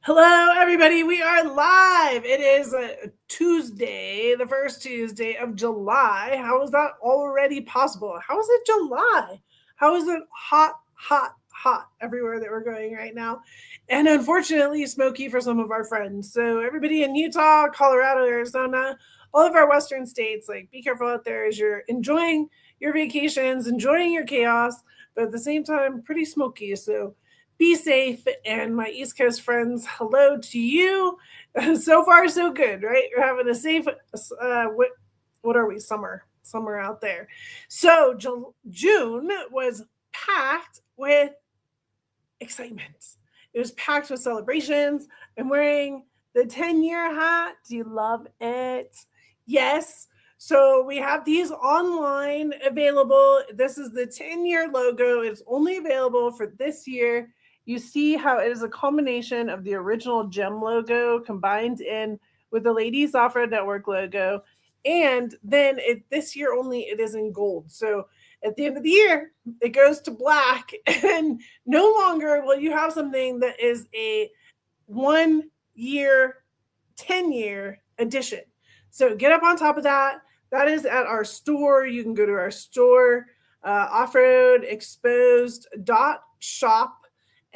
Hello, everybody. We are live. It is Tuesday, the first Tuesday of July. How is that already possible? How is it July? How is it hot, hot, hot everywhere that we're going right now? And unfortunately, smoky for some of our friends. So, everybody in Utah, Colorado, Arizona, all of our Western states, like, be careful out there as you're enjoying your vacations, enjoying your chaos, but at the same time, pretty smoky. So, be safe. And my East Coast friends, hello to you. So far, so good, right? You're having a safe, what are we? Summer out there. So June was packed with excitement. It was packed with celebrations. I'm wearing the 10-year hat. Do you love it? Yes. So we have these online available. This is the 10-year logo. It's only available for this year. You see how it is a combination of the original GEM logo combined in with the Ladies Off Road Network logo. And then this year only it is in gold. So at the end of the year, it goes to black, and no longer will you have something that is a 1 year, 10-year edition. So get up on top of that. That is at our store. You can go to our store, offroadexposed.shop,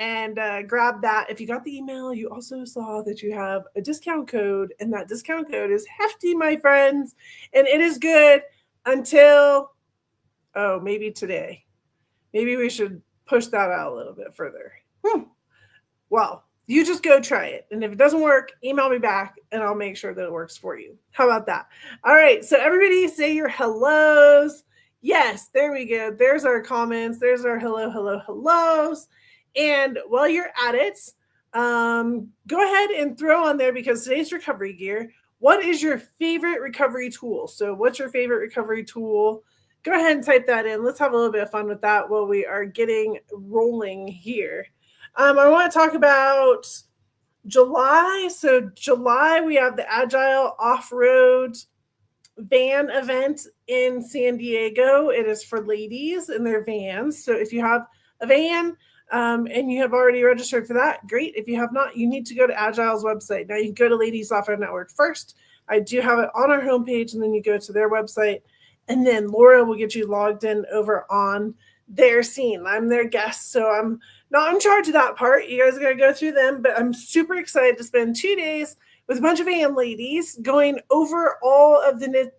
and grab that. If you got the email, you also saw that you have a discount code, and that discount code is hefty, my friends, and it is good until maybe today. Maybe we should push that out a little bit further. Well, you just go try it. And if it doesn't work, email me back and I'll make sure that it works for you. How about that? All right. So everybody say your hellos. Yes, there we go. There's our comments. There's our hellos. And while you're at it, go ahead and throw on there, because today's recovery gear. What is your favorite recovery tool? So what's your favorite recovery tool? Go ahead and type that in. Let's have a little bit of fun with that while we are getting rolling here. I want to talk about July. So July, we have the Agile Off-Road van event in San Diego. It is for ladies in their vans. So if you have a van and you have already registered for that, great. If you have not, you need to go to Agile's website. Now you can go to Ladies Off-Road Network first. I do have it on our homepage, and then you go to their website. And then Laura will get you logged in over on their scene. I'm their guest, so I'm not in charge of that part. You guys are going to go through them, but I'm super excited to spend 2 days with a bunch of van ladies going over all of the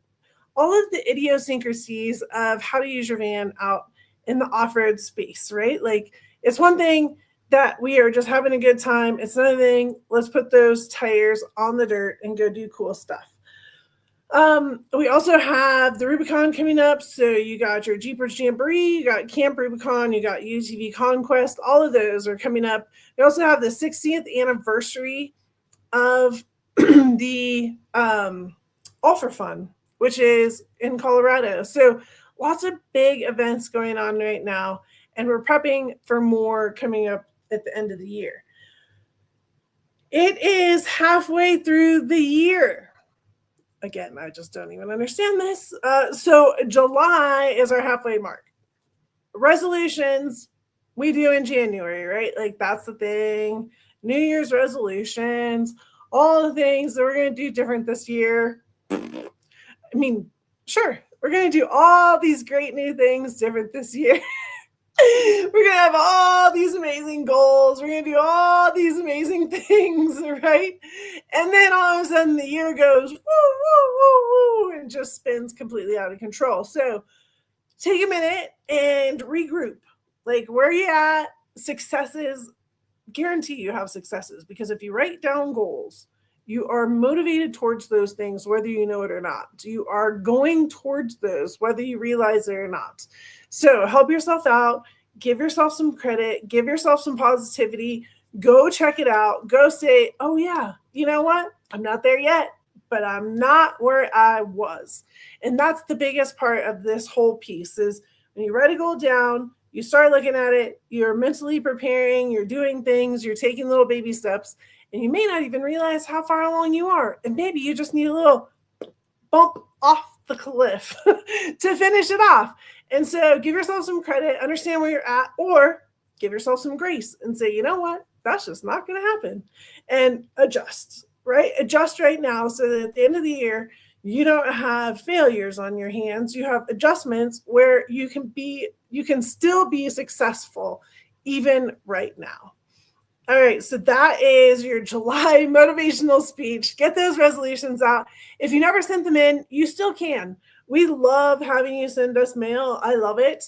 idiosyncrasies of how to use your van out in the off-road space, right? Like, it's one thing that we are just having a good time. It's another thing, let's put those tires on the dirt and go do cool stuff. We also have the Rubicon coming up. So you got your Jeepers Jamboree, you got Camp Rubicon, you got UTV Conquest. All of those are coming up. We also have the 60th anniversary of the All for Fun, which is in Colorado. So lots of big events going on right now, and we're prepping for more coming up at the end of the year. It is halfway through the year. Again, I just don't even understand this. So July is our halfway mark. Resolutions we do in January, right? Like, that's the thing. New Year's resolutions, all the things that we're going to do different this year. I mean, sure, we're going to do all these great new things different this year. We're going to have all these amazing goals. We're going to do all these amazing things, right? And then all of a sudden the year goes, woo, woo, woo, woo, and just spins completely out of control. So take a minute and regroup. Like, where are you at? Successes, guarantee you have successes, because if you write down goals, you are motivated towards those things, whether you know it or not. You are going towards those, whether you realize it or not. So help yourself out, give yourself some credit, give yourself some positivity, go check it out, go say, oh yeah, you know what? I'm not there yet, but I'm not where I was. And that's the biggest part of this whole piece is when you write a goal down, you start looking at it, you're mentally preparing, you're doing things, you're taking little baby steps, and you may not even realize how far along you are. And maybe you just need a little bump off the cliff to finish it off. And so give yourself some credit, understand where you're at, or give yourself some grace and say, you know what? That's just not going to happen. And adjust, right? Adjust right now so that at the end of the year, you don't have failures on your hands. You have adjustments where you can still be successful even right now. All right, so that is your July motivational speech. Get those resolutions out. If you never sent them in, you still can. We love having you send us mail. I love it.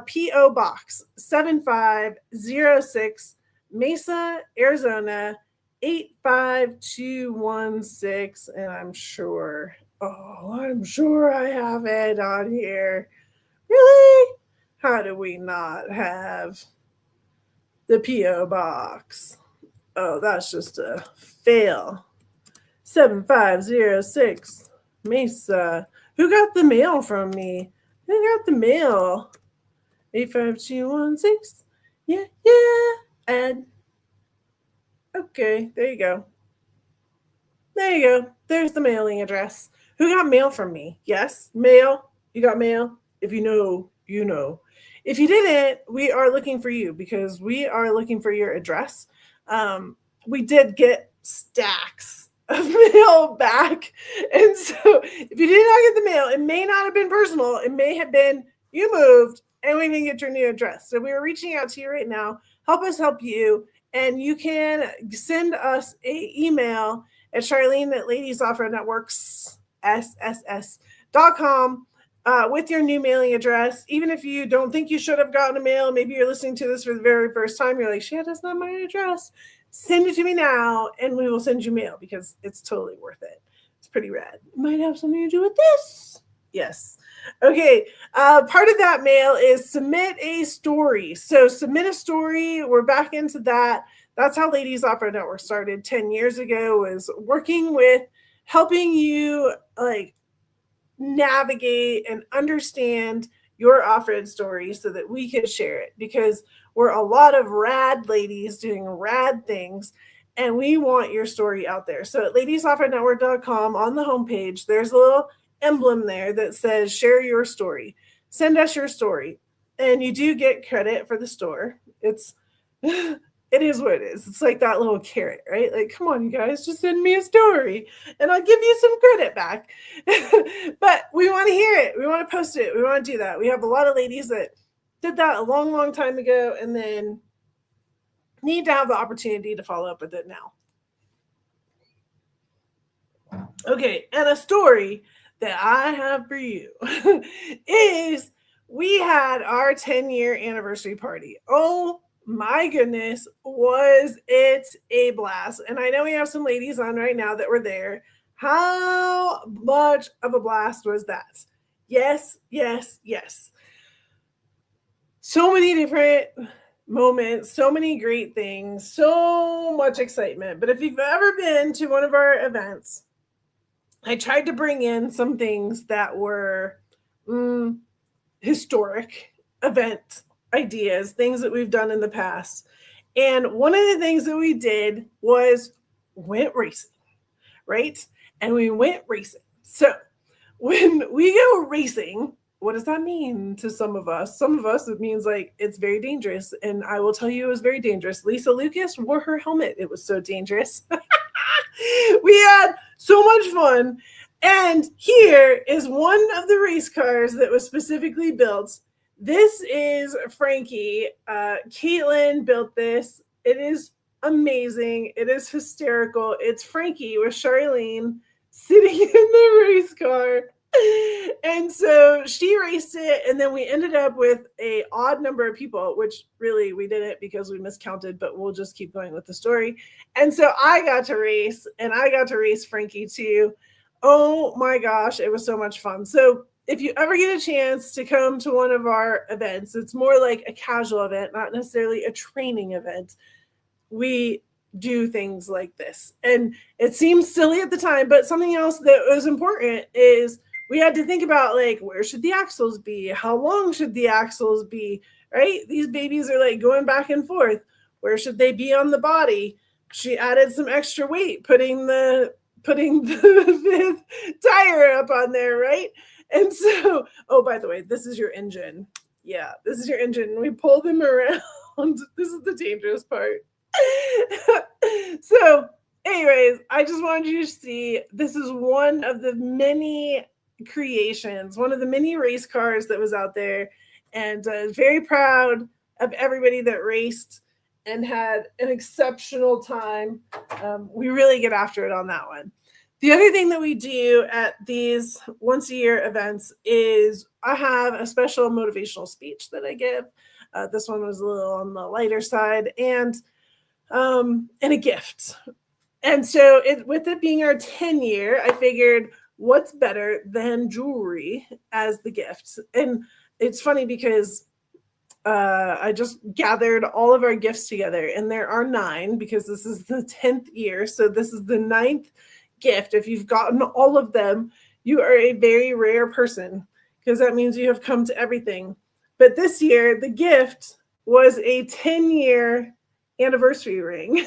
P.O. Box 7506, Mesa, Arizona 85216. And I'm sure I have it on here. Really? How do we not have the P.O. Box? Oh, that's just a fail. 7506, Mesa. Who got the mail from me? Who got the mail? 85216. Yeah. And okay, there you go. There you go. There's the mailing address. Who got mail from me? Yes, mail. You got mail? If you know, you know. If you didn't, we are looking for you because we are looking for your address. We did get stacks of mail back. And so if you did not get the mail, it may not have been personal. It may have been you moved and we didn't get your new address. So we are reaching out to you right now. Help us help you. And you can send us an email at Charlene at Ladies Off Road Networks, SSS.com. With your new mailing address, even if you don't think you should have gotten a mail, maybe you're listening to this for the very first time, you're like, shit, that's not my address. Send it to me now, and we will send you mail because it's totally worth it. It's pretty rad. It might have something to do with this. Yes. Okay. Part of that mail is submit a story. So submit a story. We're back into that. That's how Ladies Off Road Network started 10 years ago, was working with helping you like navigate and understand your off-road story so that we can share it, because we're a lot of rad ladies doing rad things and we want your story out there. So at ladiesoffroadnetwork.com on the homepage, there's a little emblem there that says share your story. Send us your story. And you do get credit for the store. It is what it is. It's like that little carrot, right? Like, come on, you guys, just send me a story and I'll give you some credit back. But we want to hear it. We want to post it. We want to do that. We have a lot of ladies that did that a long, long time ago and then need to have the opportunity to follow up with it now. Okay, and a story that I have for you is we had our 10-year anniversary party. Oh, my goodness, was it a blast. And I know we have some ladies on right now that were there. How much of a blast was that? Yes. So many different moments, so many great things, so much excitement. But if you've ever been to one of our events, I tried to bring in some things that were historic event ideas, things that we've done in the past. And one of the things that we did was went racing, right? And we went racing. So when we go racing, what does that mean to some of us? Some of us, it means like it's very dangerous. And I will tell you, it was very dangerous. Lisa Lucas wore her helmet. It was so dangerous. We had so much fun. And here is one of the race cars that was specifically built. This is Frankie. Caitlin built this. It is amazing. It is hysterical. It's Frankie with Charlene sitting in the race car. And so she raced it, and then we ended up with an odd number of people, which really we didn't because we miscounted, but we'll just keep going with the story. And so I got to race, and I got to race Frankie too. Oh my gosh, it was so much fun. So if you ever get a chance to come to one of our events, it's more like a casual event, not necessarily a training event. We do things like this. And it seems silly at the time, but something else that was important is we had to think about like, where should the axles be? How long should the axles be? Right? These babies are like going back and forth. Where should they be on the body? She added some extra weight, putting the fifth tire up on there, right? And so, oh, by the way, this is your engine. Yeah, this is your engine. We pull them around. This is the dangerous part. So, anyways, I just wanted you to see this is one of the many creations, one of the many race cars that was out there, and very proud of everybody that raced and had an exceptional time. We really get after it on that one. The other thing that we do at these once a year events is I have a special motivational speech that I give. This one was a little on the lighter side, and a gift. And so, with it being our 10 year, I figured what's better than jewelry as the gift. And it's funny because I just gathered all of our gifts together, and there are 9 because this is the 10th year. So this is the 9th gift. If you've gotten all of them, you are a very rare person because that means you have come to everything. But this year, the gift was a 10-year anniversary ring.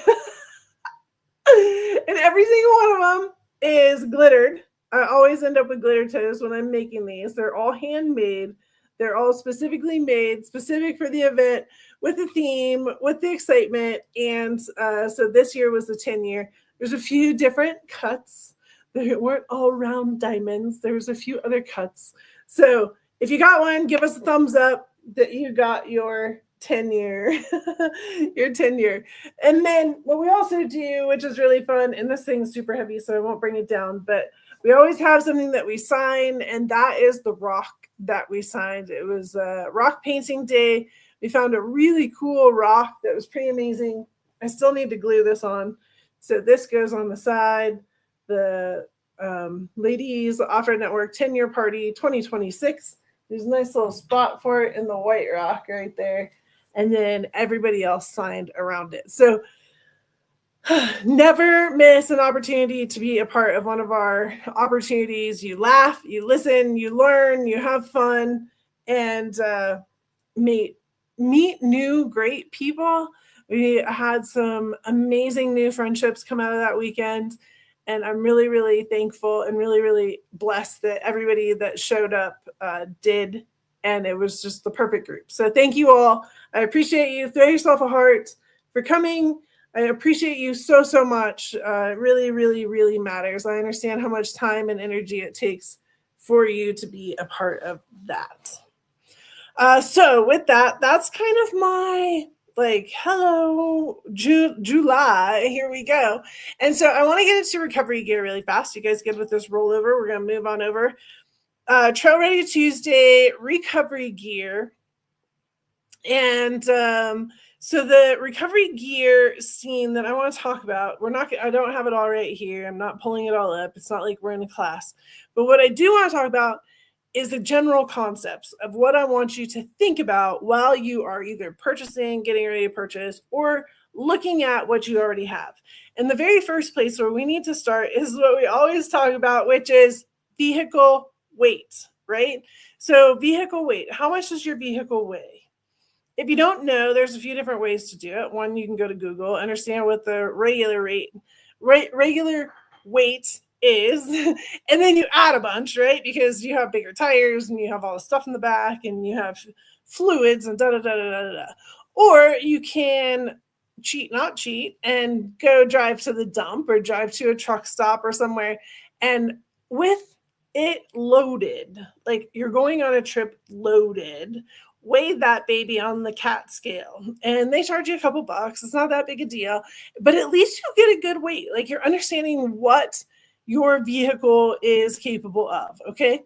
And every single one of them is glittered. I always end up with glitter toes when I'm making these. They're all handmade. They're all specifically made, specific for the event, with the theme, with the excitement. And so this year was the 10-year. There's a few different cuts. They weren't all round diamonds. There's a few other cuts. So if you got one, give us a thumbs up that you got your 10-year, your 10-year. And then what we also do, which is really fun, and this thing's super heavy, so I won't bring it down, but we always have something that we sign, and that is the rock that we signed. It was rock painting day. We found a really cool rock that was pretty amazing. I still need to glue this on. So this goes on the side. The Ladies Off-Road Network 10-year party 2026. There's a nice little spot for it in the white rock right there. And then everybody else signed around it. So never miss an opportunity to be a part of one of our opportunities. You laugh, you listen, you learn, you have fun, and meet new great people. We had some amazing new friendships come out of that weekend. And I'm really, really thankful and really, really blessed that everybody that showed up did. And it was just the perfect group. So thank you all. I appreciate you. Throw yourself a heart for coming. I appreciate you so, so much. It really, really, really matters. I understand how much time and energy it takes for you to be a part of that. So with that, that's kind of my hello, July, here we go. And so I want to get into recovery gear really fast. You guys good with this rollover? We're going to move on over. Trail Ready Tuesday, recovery gear. And so the recovery gear scene that I want to talk about, I don't have it all right here. I'm not pulling it all up. It's not like we're in a class. But what I do want to talk about is the general concepts of what I want you to think about while you are either purchasing, getting ready to purchase, or looking at what you already have. And the very first place where we need to start is what we always talk about, which is vehicle weight, right? So vehicle weight, how much does your vehicle weigh? If you don't know, there's a few different ways to do it. One, you can go to Google, understand what the regular weight is, and then you add a bunch, right? Because you have bigger tires and you have all the stuff in the back and you have fluids and da-da-da-da-da-da. Or you can not cheat, and go drive to the dump or drive to a truck stop or somewhere. And with it loaded, like you're going on a trip loaded, weigh that baby on the CAT scale, and they charge you a couple bucks. It's not that big a deal, but at least you get a good weight. Like you're understanding what your vehicle is capable of. Okay.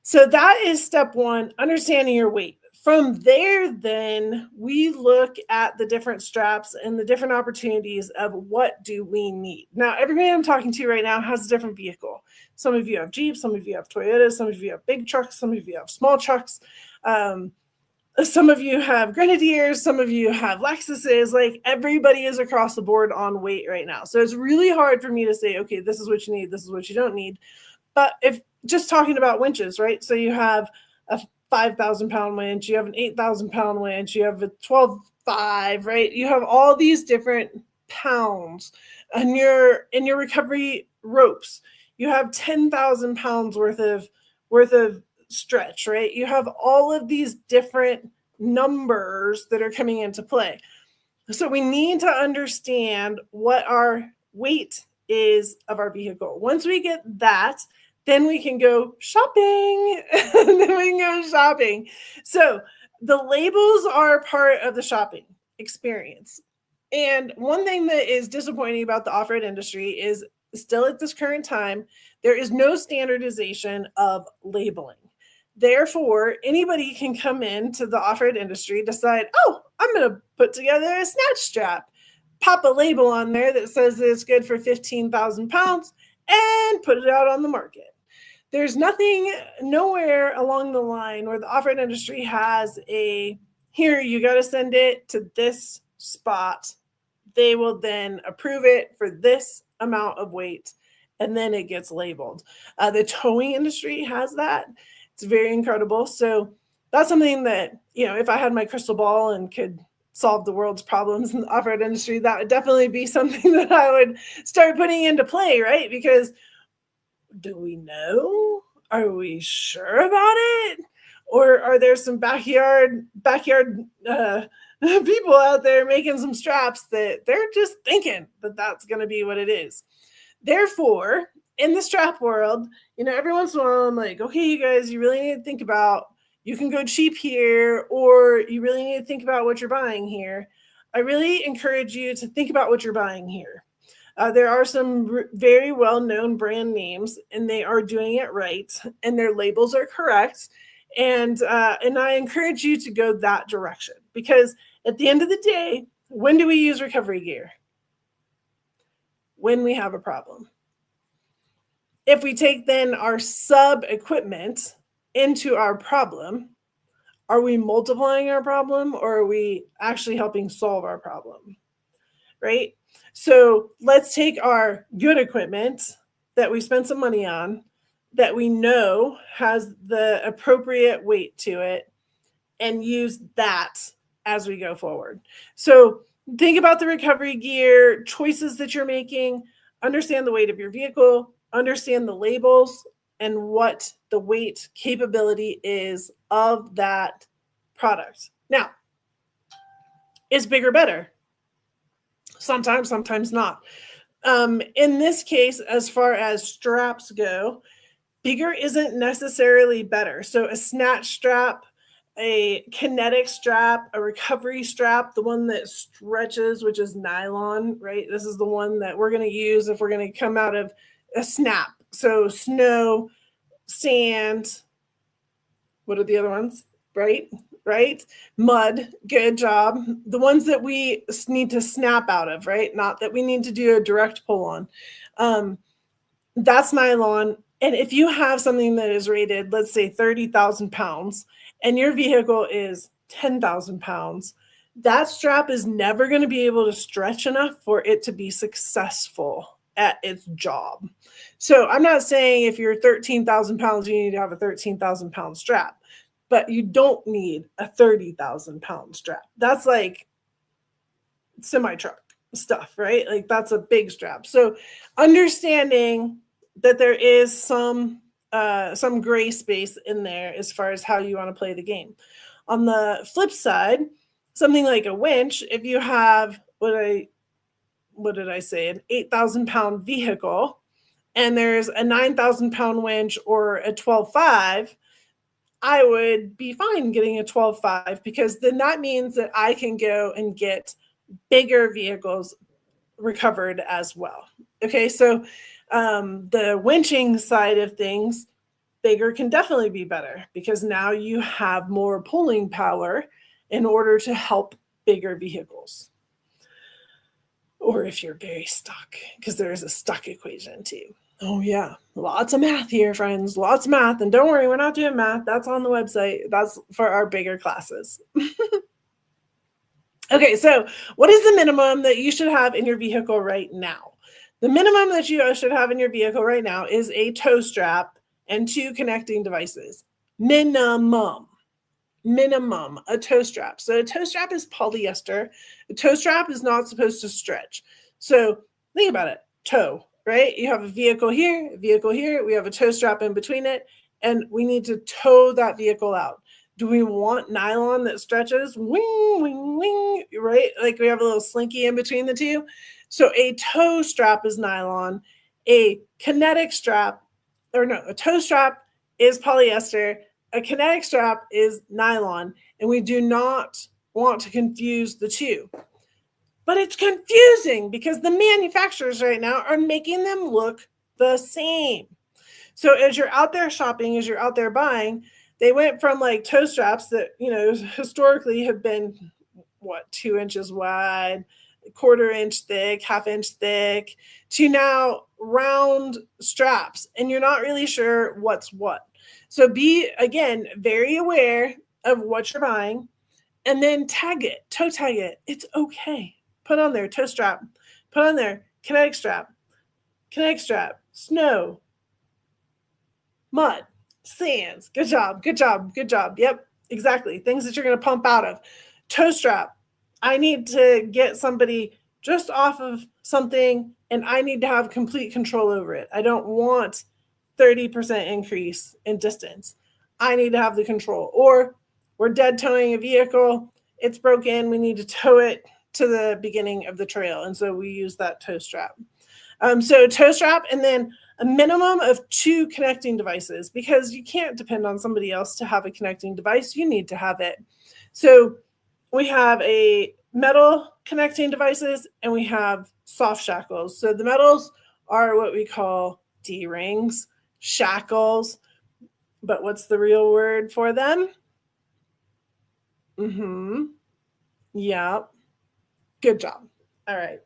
So that is step one, understanding your weight. From there, then we look at the different straps and the different opportunities of what do we need. Now, everybody I'm talking to right now has a different vehicle. Some of you have Jeeps, some of you have Toyotas, some of you have big trucks, some of you have small trucks. Some of you have Grenadiers, some of you have Lexuses. Like everybody is across the board on weight right now. So it's really hard for me to say, okay, this is what you need, this is what you don't need. But if just talking about winches, right? So you have a 5,000 pound winch, you have an 8,000 pound winch, you have a 12.5, right? You have all these different pounds in your recovery ropes. You have 10,000 pounds worth of stretch, right? You have all of these different numbers that are coming into play. So we need to understand what our weight is of our vehicle. Once we get that, then we can go shopping. Then we can go shopping. So the labels are part of the shopping experience. And one thing that is disappointing about the off-road industry is still at this current time, there is no standardization of labeling. Therefore, anybody can come into the off-road industry, decide, oh, I'm going to put together a snatch strap, pop a label on there that says that it's good for 15,000 pounds, and put it out on the market. There's nothing nowhere along the line where the off-road industry has a, here, you got to send it to this spot. They will then approve it for this amount of weight, and then it gets labeled. The towing industry has that. It's very incredible. So that's something that, if I had my crystal ball and could solve the world's problems in the off-road industry, that would definitely be something that I would start putting into play, right? Because do we know? Are we sure about it? Or are there some backyard people out there making some straps that they're just thinking that that's going to be what it is? Therefore, in the strap world, every once in a while I'm like, okay, you guys, you really need to think about, you can go cheap here, or you really need to think about what you're buying here. I really encourage you to think about what you're buying here. There are some very well-known brand names, and they are doing it right, and their labels are correct. And I encourage you to go that direction, because at the end of the day, when do we use recovery gear? When we have a problem. If we take then our sub equipment into our problem, are we multiplying our problem, or are we actually helping solve our problem? Right? So let's take our good equipment that we spent some money on, that we know has the appropriate weight to it, and use that as we go forward. So think about the recovery gear choices that you're making, understand the weight of your vehicle, understand the labels, and what the weight capability is of that product. Now, is bigger better? Sometimes, sometimes not. In this case, as far as straps go, bigger isn't necessarily better. So a snatch strap, a kinetic strap, a recovery strap, the one that stretches, which is nylon, right? This is the one that we're going to use if we're going to come out of a snap. So snow, sand, what are the other ones? Right? Mud, good job. The ones that we need to snap out of, right? Not that we need to do a direct pull on. That's nylon. And if you have something that is rated, let's say 30,000 pounds, and your vehicle is 10,000 pounds, that strap is never going to be able to stretch enough for it to be successful at its job. So I'm not saying if you're 13,000 pounds, you need to have a 13,000 pound strap, but you don't need a 30,000 pound strap. That's like semi-truck stuff, right? Like that's a big strap. So understanding that there is some gray space in there as far as how you want to play the game. On the flip side, something like a winch, if you have what did I say, an 8,000 pound vehicle, and there's a 9,000 pound winch or a 12.5, I would be fine getting a 12.5, because then that means that I can go and get bigger vehicles recovered as well. Okay, so the winching side of things, bigger can definitely be better, because now you have more pulling power in order to help bigger vehicles. Or if you're very stuck, because there is a stuck equation too. Oh yeah, lots of math here, friends, lots of math. And don't worry, we're not doing math. That's on the website. That's for our bigger classes. Okay, so what is the minimum that you should have in your vehicle right now? The minimum that you should have in your vehicle right now is a tow strap and 2 connecting devices. Minimum, a tow strap. So a tow strap is polyester. A tow strap is not supposed to stretch. So think about it, tow, right? You have a vehicle here, we have a tow strap in between it, and we need to tow that vehicle out. Do we want nylon that stretches? Wing, wing, wing, right? Like we have a little slinky in between the two. So a toe strap is nylon. A kinetic strap, or no, a toe strap is polyester. A kinetic strap is nylon. And we do not want to confuse the two. But it's confusing because the manufacturers right now are making them look the same. So as you're out there shopping, as you're out there buying, they went from like toe straps that, historically have been 2 inches wide, quarter-inch thick, half-inch thick, to now round straps, and you're not really sure what's what. So be, again, very aware of what you're buying, and then tag it, toe tag it. It's okay. Put on there toe strap, put on there kinetic strap, snow, mud, sands. Good job, good job, good job. Yep, exactly. Things that you're going to pump out of. Toe strap. I need to get somebody just off of something and I need to have complete control over it. I don't want 30% increase in distance. I need to have the control. Or we're dead towing a vehicle. It's broken. We need to tow it to the beginning of the trail. And so we use that toe strap. So toe strap, and then a minimum of 2 connecting devices, because you can't depend on somebody else to have a connecting device. You need to have it. So we have a metal connecting devices and we have soft shackles. So the metals are what we call D-rings, shackles, but what's the real word for them? Yeah. Good job. All right.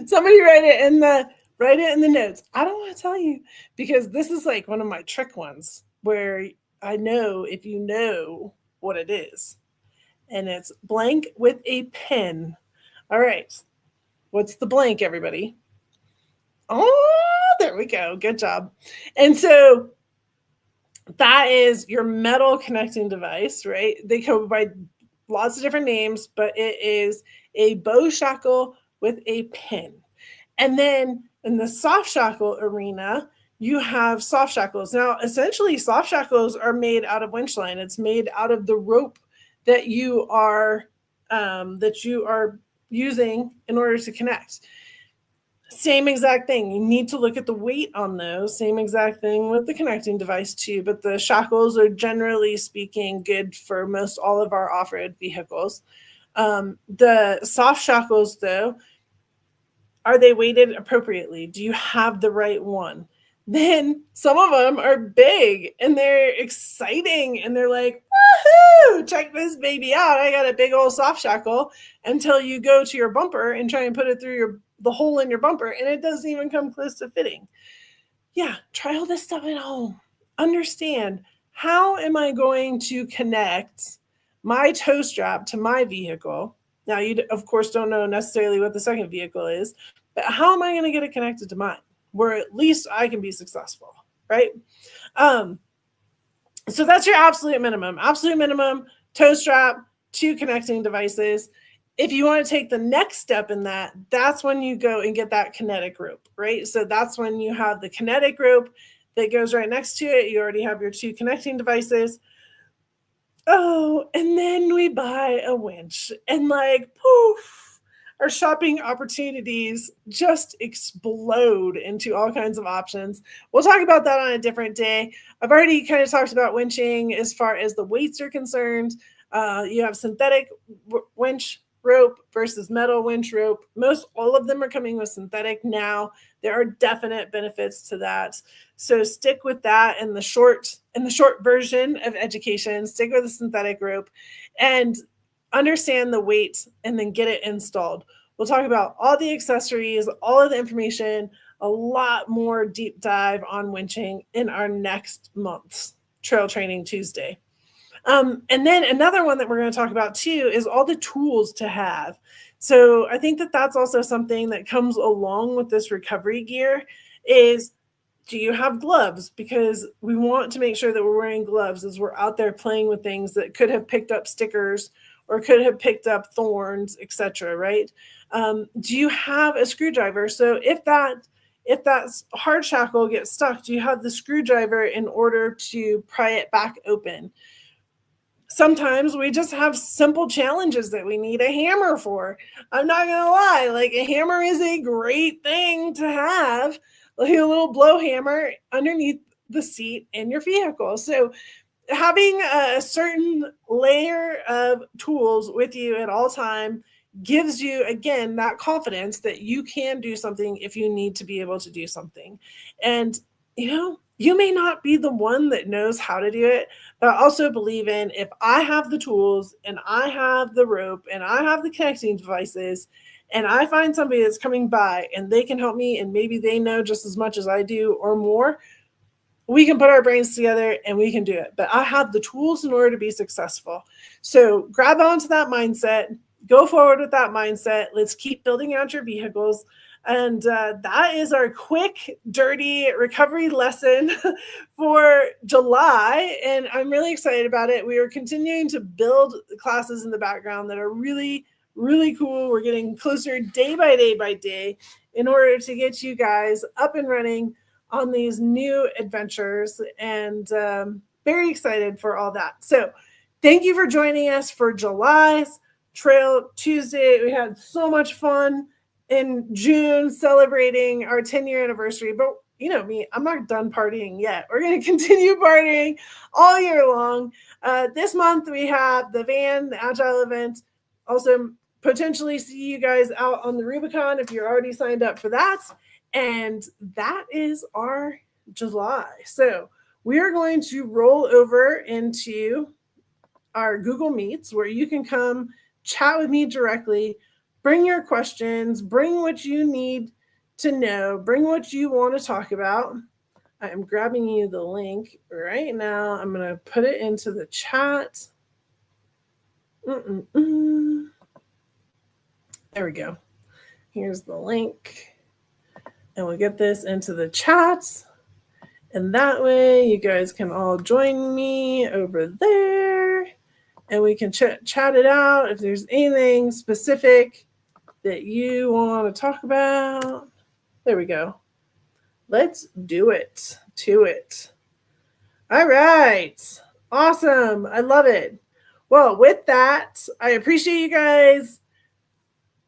Somebody write it in the notes. I don't want to tell you because this is like one of my trick ones where I know if you know what it is. And it's blank with a pen. All right. What's the blank, everybody? Oh, there we go. Good job. And so that is your metal connecting device, right? They go by lots of different names, but it is a bow shackle with a pin. And then in the soft shackle arena, you have soft shackles. Now, essentially, soft shackles are made out of winch line. It's made out of the rope that you are using in order to connect. Same exact thing. You need to look at the weight on those. Same exact thing with the connecting device too. But the shackles are generally speaking good for most all of our off-road vehicles. The soft shackles, though, are they weighted appropriately? Do you have the right one? Then some of them are big and they're exciting and they're like, woohoo, check this baby out. I got a big old soft shackle, until you go to your bumper and try and put it through the hole in your bumper and it doesn't even come close to fitting. Yeah, try all this stuff at home. Understand, how am I going to connect my toe strap to my vehicle? Now, you, of course, don't know necessarily what the second vehicle is, but how am I going to get it connected to mine where at least I can be successful, right? So that's your absolute minimum. Absolute minimum, toe strap, 2 connecting devices. If you want to take the next step in that, that's when you go and get that kinetic rope, right? So that's when you have the kinetic rope that goes right next to it. You already have your 2 connecting devices. Oh, and then we buy a winch and like, poof, our shopping opportunities just explode into all kinds of options. We'll talk about that on a different day. I've already kind of talked about winching as far as the weights are concerned. You have synthetic winch rope versus metal winch rope. Most all of them are coming with synthetic now. There are definite benefits to that. So stick with that in the short version of education. Stick with the synthetic rope and understand the weight and then get it installed. We'll talk about all the accessories, all of the information, a lot more deep dive on winching in our next month's Trail Training Tuesday. And then another one that we're going to talk about too is all the tools to have. So I think that that's also something that comes along with this recovery gear is, do you have gloves? Because we want to make sure that we're wearing gloves as we're out there playing with things that could have picked up stickers or could have picked up thorns, etc. Right? Do you have a screwdriver? So if that hard shackle gets stuck, do you have the screwdriver in order to pry it back open? sometimes we just have simple challenges that we need a hammer for. I'm not gonna lie, like a hammer is a great thing to have, like a little blow hammer underneath the seat in your vehicle. So having a certain layer of tools with you at all time gives you again that confidence that you can do something if you need to be able to do something. And you may not be the one that knows how to do it, but I also believe in, if I have the tools and I have the rope and I have the connecting devices and I find somebody that's coming by and they can help me and maybe they know just as much as I do or more, we can put our brains together and we can do it. But I have the tools in order to be successful. So grab onto that mindset, go forward with that mindset. Let's keep building out your vehicles. And that is our quick, dirty recovery lesson for July. And I'm really excited about it. We are continuing to build classes in the background that are really, really cool. We're getting closer day by day in order to get you guys up and running on these new adventures, and very excited for all that. So thank you for joining us for July's Trail Tuesday. We had so much fun in June celebrating our 10-year anniversary, but you know me, I'm not done partying yet. We're going to continue partying all year long. This month we have the van, the Agile event. Also potentially see you guys out on the Rubicon if you're already signed up for that. And that is our July. So we are going to roll over into our Google Meets where you can come chat with me directly, bring your questions, bring what you need to know, bring what you want to talk about. I am grabbing you the link right now. I'm going to put it into the chat. There we go. Here's the link. And we'll get this into the chats. And that way you guys can all join me over there. And we can chat it out if there's anything specific that you want to talk about. There we go. Let's do it. To it. All right. Awesome. I love it. Well, with that, I appreciate you guys.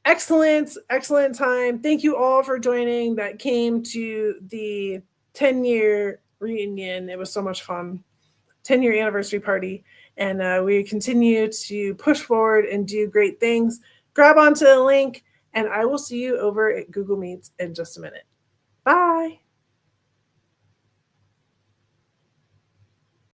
Excellent time. Thank you all for joining that came to the 10-year reunion. It was so much fun. 10-year anniversary party. And we continue to push forward and do great things. Grab onto the link, and I will see you over at Google Meets in just a minute. Bye.